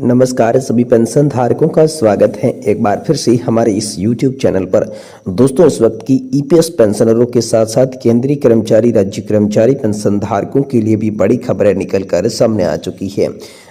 नमस्कार सभी पेंशन धारकों का स्वागत है एक बार फिर से हमारे इस YouTube चैनल पर। दोस्तों, इस वक्त की ईपीएस पेंशनरों के साथ साथ केंद्रीय कर्मचारी, राज्य कर्मचारी पेंशन धारकों के लिए भी बड़ी खबरें निकलकर सामने आ चुकी है।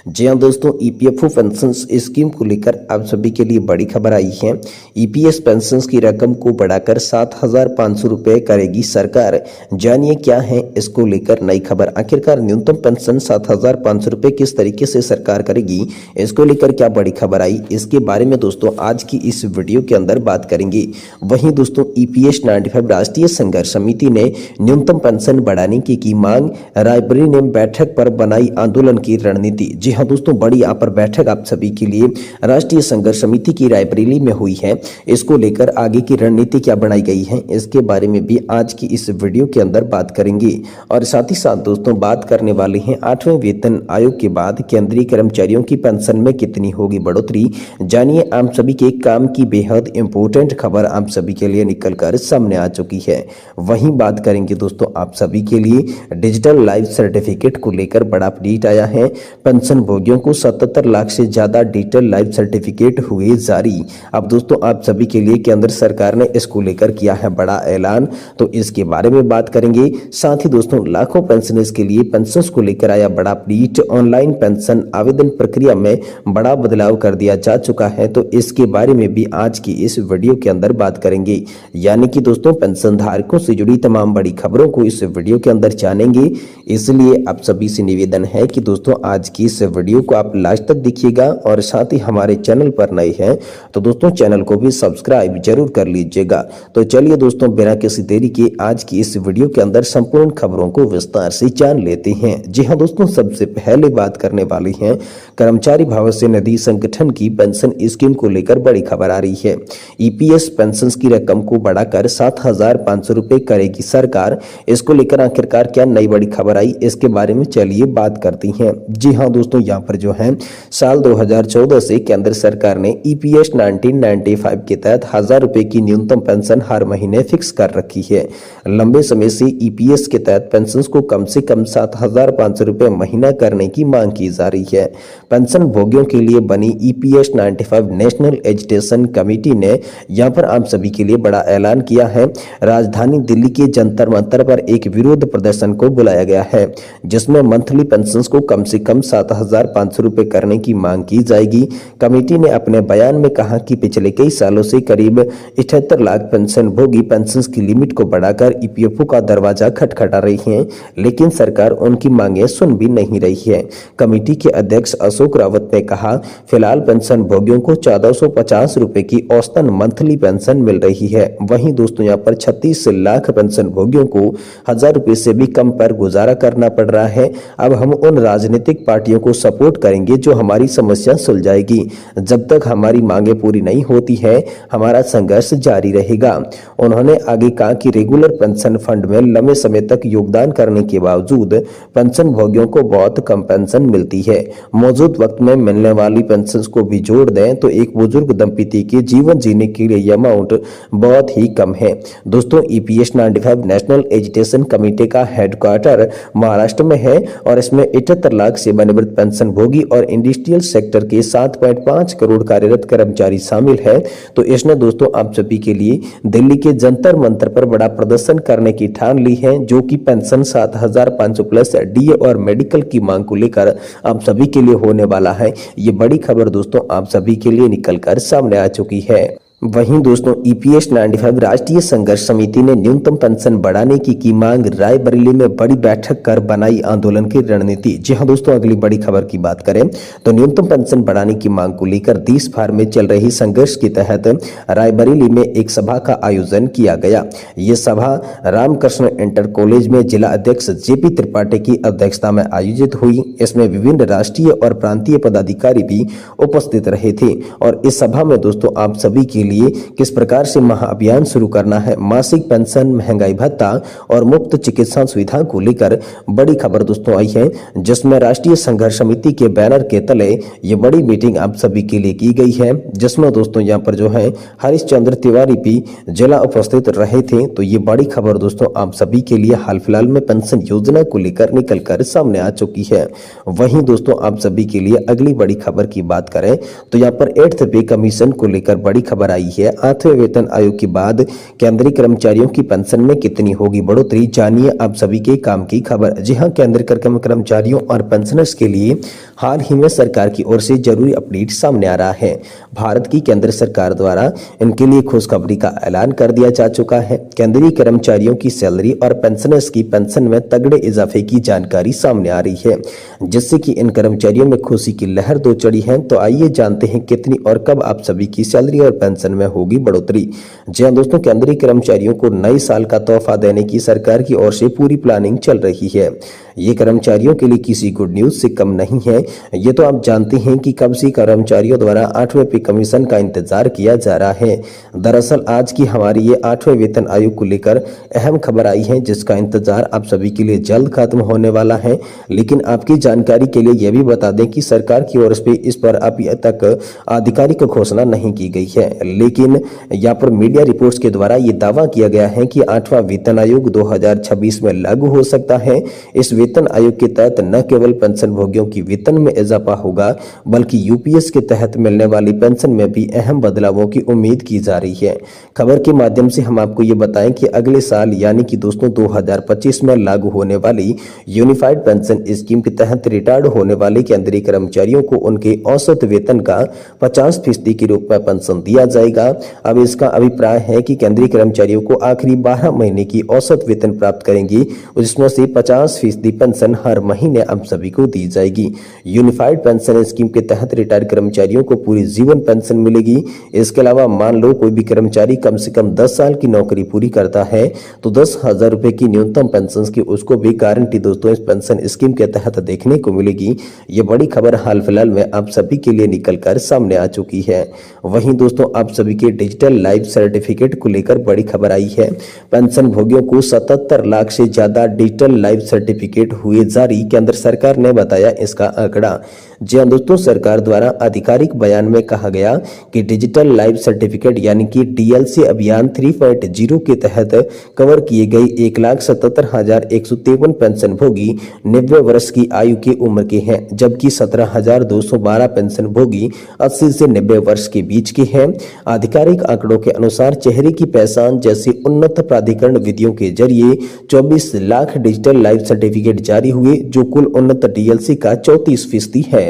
जी हाँ दोस्तों, ईपीएफओ पेंशन स्कीम को लेकर आप सभी के लिए बड़ी खबर आई है। ईपीएस पेंशन की रकम को बढ़ाकर 7,500 रुपये करेगी सरकार। जानिए क्या है इसको लेकर नई खबर। आखिरकार न्यूनतम पेंशन 7,500 रुपये किस तरीके से सरकार करेगी, इसको लेकर क्या बड़ी खबर आई, इसके बारे में दोस्तों आज की इस वीडियो के अंदर बात करेंगे। वहीं दोस्तों, ईपीएस 95 राष्ट्रीय संघर्ष समिति ने न्यूनतम पेंशन बढ़ाने की मांग, रायबरेली ने बैठक पर बनाई आंदोलन की रणनीति। जी हाँ दोस्तों, बड़ी यहाँ पर बैठक आप सभी के लिए राष्ट्रीय संघर्ष समिति की रायबरेली में हुई है। इसको लेकर आगे की रणनीति क्या बनाई गई है, इसके बारे में भी आज की इस वीडियो के अंदर बात करेंगे। और साथ ही साथ दोस्तों बात करने वाले हैं 8वें वेतन आयोग के बाद केंद्रीय कर्मचारियों की पेंशन में कितनी होगी बढ़ोतरी। जानिए आप सभी के काम की बेहद इंपॉर्टेंट खबर आप सभी के लिए निकलकर सामने आ चुकी है। वहीं बात करेंगे दोस्तों आप सभी के लिए डिजिटल लाइफ सर्टिफिकेट को लेकर बड़ा अपडेट आया है। पेंशन भोगियों को 77 लाख से ज्यादा डिजिटल लाइफ सर्टिफिकेट हुए जारी। अब दोस्तों आप सभी के लिए केंद्र सरकार ने इसको लेकर किया है बड़ा ऐलान, तो इसके बारे में बात करेंगे। साथ ही दोस्तों लाखों पेंशनर्स के लिए पेंशन को लेकर आया बड़ा अपडेट। ऑनलाइन पेंशन आवेदन प्रक्रिया में बड़ा बदलाव कर दिया जा चुका है, तो इसके बारे में भी आज की इस वीडियो के अंदर बात करेंगे। यानी कि दोस्तों पेंशन धारकों से जुड़ी तमाम बड़ी खबरों को इस वीडियो के अंदर जानेंगे। इसलिए आप सभी से निवेदन है कि दोस्तों आज की इस वीडियो को आप लास्ट तक देखिएगा और साथ ही हमारे चैनल पर नए हैं तो दोस्तों चैनल को भी सब्सक्राइब जरूर कर लीजिएगा। तो चलिए दोस्तों बिना किसी देरी के आज की इस वीडियो के अंदर संपूर्ण खबरों को विस्तार से जान लेते हैं। जी हाँ दोस्तों, सबसे पहले बात करने वाली है कर्मचारी भविष्य निधि संगठन की पेंशन स्कीम को लेकर बड़ी खबर आ रही है। ईपीएस पेंशन की रकम को बढ़ाकर 7,500 रुपये करेगी सरकार। इसको लेकर आखिरकार क्या नई बड़ी खबर आई, इसके बारे में चलिए बात करती हैं। जी हाँ दोस्तों, यहाँ पर जो है साल 2014 से केंद्र सरकार ने ईपीएस 1995 के तहत 1,000 रुपये की न्यूनतम पेंशन हर महीने फिक्स कर रखी है। लंबे समय से ईपीएस के तहत पेंशन को कम से कम 7,500 रुपये महीना करने की मांग की जा रही है। पेंशन भोगियों के लिए बनी ईपीएस 95 नेशनल एजुटेशन कमेटी ने यहाँ पर आप सभी के लिए बड़ा ऐलान किया है। राजधानी दिल्ली के जंतर मंतर पर एक विरोध प्रदर्शन को बुलाया गया है, जिसमें मंथली पेंशन को कम से कम 7,500 रुपये करने की मांग की जाएगी। कमेटी ने अपने बयान में कहा कि पिछले कई सालों से करीब 78 लाख पेंशन भोगी पेंशन की लिमिट को बढ़ाकर ईपीएफओ का दरवाजा खटखटा रही है, लेकिन सरकार उनकी मांगे सुन भी नहीं रही है। कमेटी के अध्यक्ष अशोक रावत ने कहा, फिलहाल पेंशन भोगियों को 1450 रुपए की औसतन मंथली पेंशन मिल रही है। वहीं दोस्तों यहाँ पर 36 लाख पेंशन भोगियों को 1,000 रुपए से भी कम पर गुजारा करना पड़ रहा है। अब हम उन राजनीतिक पार्टियों को सपोर्ट करेंगे जो हमारी समस्या सुलझाएगी। जब तक हमारी मांगे पूरी नहीं होती है हमारा संघर्ष जारी रहेगा। उन्होंने आगे कहा कि रेगुलर पेंशन फंड में लंबे समय तक योगदान करने के बावजूद पेंशन भोगियों को बहुत कम पेंशन मिलती है। मौजूद वक्त में मिलने वाली पेंशन को भी जोड़ दें तो एक बुजुर्ग दंपति के जीवन जीने के लिए यह अमाउंट बहुत ही कम है। दोस्तों ईपीएस 95 नेशनल एजुटेशन कमेटी का हेडक्वार्टर महाराष्ट्र में है और इसमें 78 लाख सेवानिवृत्त पेंशन भोगी और इंडस्ट्रियल सेक्टर के 7.5 करोड़ कार्यरत कर्मचारी शामिल है। तो इसने दोस्तों आप सभी के लिए दिल्ली के जंतर मंतर पर बड़ा प्रदर्शन करने की ठान ली है, जो कि पेंशन 7,500 प्लस डीए और मेडिकल की मांग को लेकर आप सभी के लिए होने वाला है। ये बड़ी खबर दोस्तों आप सभी के लिए निकलकर सामने आ चुकी है। वहीं दोस्तों ईपीएस 95 राष्ट्रीय संघर्ष समिति ने न्यूनतम पेंशन बढ़ाने की मांग, रायबरेली में बड़ी बैठक कर बनाई आंदोलन की रणनीति। जी हां दोस्तों, अगली बड़ी खबर की बात करें तो न्यूनतम पेंशन बढ़ाने की मांग को लेकर देश भर में चल रही संघर्ष के तहत रायबरेली में एक सभा का आयोजन किया गया। ये सभा रामकृष्ण इंटर कॉलेज में जिला अध्यक्ष जेपी त्रिपाठी की अध्यक्षता में आयोजित हुई। इसमें विभिन्न राष्ट्रीय और प्रांतीय पदाधिकारी भी उपस्थित रहे थे और इस सभा में दोस्तों आप सभी के लिए किस प्रकार से महाअभियान शुरू करना है। मासिक पेंशन, महंगाई भत्ता और मुफ्त चिकित्सा सुविधा को लेकर बड़ी खबर दोस्तों आई है, जिसमें राष्ट्रीय संघर्ष समिति के बैनर के तले ये बड़ी मीटिंग आप सभी के लिए की गई है, जिसमें दोस्तों यहाँ पर जो है हरीशचंद्र तिवारी भी जिला उपस्थित रहे थे। तो ये बड़ी खबर दोस्तों आप सभी के लिए हाल फिलहाल में पेंशन योजना को लेकर निकल कर सामने आ चुकी है। वहीं दोस्तों आप सभी के लिए अगली बड़ी खबर की बात करें तो यहाँ पर 8th पे कमीशन को लेकर बड़ी खबर आई है। 8वें वेतन आयोग के बाद केंद्रीय कर्मचारियों की पेंशन में कितनी होगी बढ़ोतरी, जानिए आप सभी के काम की खबर। जी हां, केंद्रीय कर्मचारियों और पेंशनर्स के लिए हाल ही में सरकार की ओर से जरूरी अपडेट सामने आ रहा है। भारत की केंद्र सरकार द्वारा इनके लिए खुशखबरी का ऐलान कर दिया जा चुका है। केंद्रीय कर्मचारियों की सैलरी और पेंशनर्स की पेंशन में तगड़े इजाफे की जानकारी सामने आ रही है, जिससे कि इन कर्मचारियों में खुशी की लहर दो चढ़ी है। तो आइए जानते हैं कितनी और कब आप सभी की सैलरी और पेंशन में होगी बढ़ोतरी। जी हां दोस्तों, केंद्रीय कर्मचारियों को नए साल का तोहफा देने की सरकार की ओर से पूरी प्लानिंग चल रही है। ये कर्मचारियों के लिए किसी गुड न्यूज से कम नहीं है। ये तो आप जानते हैं कि कब से कर्मचारियों द्वारा 8वें पे कमीशन का इंतजार किया जा रहा है। दरअसल आज की हमारी ये 8वें वेतन आयोग को लेकर अहम खबर आई है, जिसका इंतजार आप सभी के लिए जल्द खत्म होने वाला है। लेकिन आपकी जानकारी के लिए यह भी बता दें कि सरकार की ओर से इस पर अभी तक आधिकारिक घोषणा नहीं की गई है, लेकिन यहाँ पर मीडिया रिपोर्ट्स के द्वारा ये दावा किया गया है कि 8वां वेतन आयोग 2026 में लागू हो सकता है। इस वेतन आयोग के तहत न केवल पेंशन भोगियों की वेतन में इजाफा होगा, बल्कि यूपीएस के तहत मिलने वाली पेंशन में भी अहम बदलावों की उम्मीद की जा रही है। खबर के माध्यम से हम आपको ये बताएं कि अगले साल यानी कि दोस्तों 2025 में लागू होने वाली यूनिफाइड पेंशन स्कीम के तहत रिटायर्ड होने वाले केंद्रीय कर्मचारियों को उनके औसत वेतन का 50% के रूप में पेंशन दिया जाएगा। अब इसका अभिप्राय है कि केंद्रीय कर्मचारियों को आखिरी 12 महीने की औसत वेतन प्राप्त करेंगी, जिसमें से 50% पेंशन हर महीने आप सभी को दी जाएगी। यूनिफाइड पेंशन स्कीम के तहत रिटायर्ड कर्मचारियों को पूरी जीवन पेंशन मिलेगी। इसके अलावा मान लो कोई भी कर्मचारी कम से कम 10 साल की नौकरी पूरी करता है तो 10,000 रुपए की न्यूनतम पेंशन की उसको भी गारंटी दोस्तों इस पेंशन स्कीम के तहत देखने को मिलेगी। ये बड़ी खबर हाल फिलहाल में आप सभी के लिए निकलकर सामने आ चुकी है। वहीं दोस्तों आप सभी के डिजिटल लाइफ सर्टिफिकेट को लेकर बड़ी खबर आई है। पेंशन भोगियों को 77 लाख से ज्यादा डिजिटल लाइफ सर्टिफिकेट हुए जारी, केंद्र सरकार ने बताया इसका आंकड़ा। जी हां दोस्तों, सरकार द्वारा आधिकारिक बयान में कहा गया कि डिजिटल लाइफ सर्टिफिकेट यानी कि डीएलसी अभियान 3.0 के तहत कवर किए गए 1,77,153 पेंशन भोगी 90 वर्ष की आयु की उम्र के हैं, जबकि 17,212 पेंशन भोगी 80 से 90 वर्ष के बीच के हैं। आधिकारिक आंकड़ों के अनुसार चेहरे की पहचान जैसी उन्नत प्राधिकरण विधियों के जरिए 24 लाख डिजिटल लाइफ सर्टिफिकेट जारी हुए, जो कुल उन्नत डीएलसी का 34% है।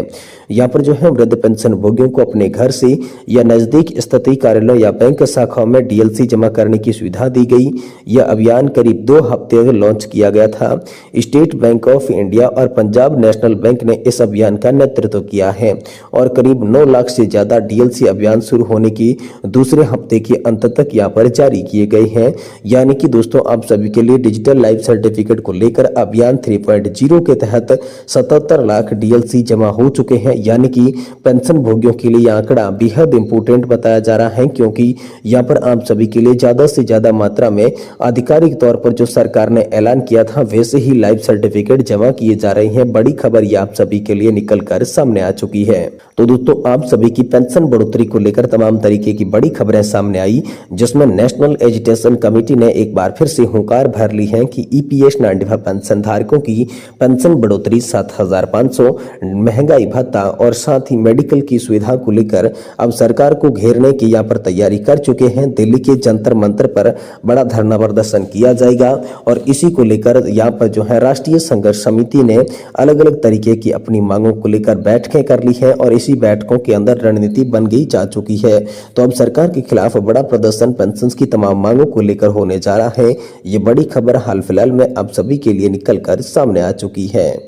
यहाँ पर जो है वृद्ध पेंशन भोगियों को अपने घर से या नजदीक स्थित कार्यालय या बैंक शाखाओं में डीएलसी जमा करने की सुविधा दी गई। यह अभियान करीब 2 हफ्ते में लॉन्च किया गया था। स्टेट बैंक ऑफ इंडिया और पंजाब नेशनल बैंक ने इस अभियान का नेतृत्व किया है और करीब 9 लाख से ज्यादा डीएलसी अभियान शुरू होने की दूसरे हफ्ते के अंत तक यहाँ पर जारी किए गए हैं। यानी कि दोस्तों आप सभी के लिए डिजिटल लाइफ सर्टिफिकेट को लेकर अभियान 3.0 के तहत 77 लाख डीएलसी जमा हो चुके हैं। यानी कि पेंशन भोगियों के लिए यह आंकड़ा बेहद इंपोर्टेंट बताया जा रहा है, क्योंकि यहाँ पर आप सभी के लिए ज्यादा से ज्यादा मात्रा में आधिकारिक तौर पर जो सरकार ने ऐलान किया था वैसे ही लाइफ सर्टिफिकेट जमा किए जा रहे हैं। बड़ी खबर ये आप सभी के लिए निकलकर सामने आ चुकी है। तो दोस्तों आप सभी की पेंशन बढ़ोतरी को लेकर तमाम तरीके की बड़ी खबरें सामने आई, जिसमें नेशनल एजुकेशन कमेटी ने एक बार फिर से हुंकार भर ली है कि ईपीएस 95 पेंशन धारकों की पेंशन बढ़ोतरी 7,500, महंगाई भत्ता और साथ ही मेडिकल की सुविधा को लेकर अब सरकार को घेरने की यहाँ पर तैयारी कर चुके हैं। दिल्ली के जंतर मंतर पर बड़ा धरना प्रदर्शन किया जाएगा और इसी को लेकर यहाँ पर जो है राष्ट्रीय संघर्ष समिति ने अलग अलग तरीके की अपनी मांगों को लेकर बैठकें कर ली है और इसी बैठकों के अंदर रणनीति बन गई जा चुकी है। तो अब सरकार के खिलाफ बड़ा प्रदर्शन पेंशन की तमाम मांगों को लेकर होने जा रहा है। ये बड़ी खबर हाल फिलहाल में अब सभी के लिए निकलकर सामने आ चुकी है।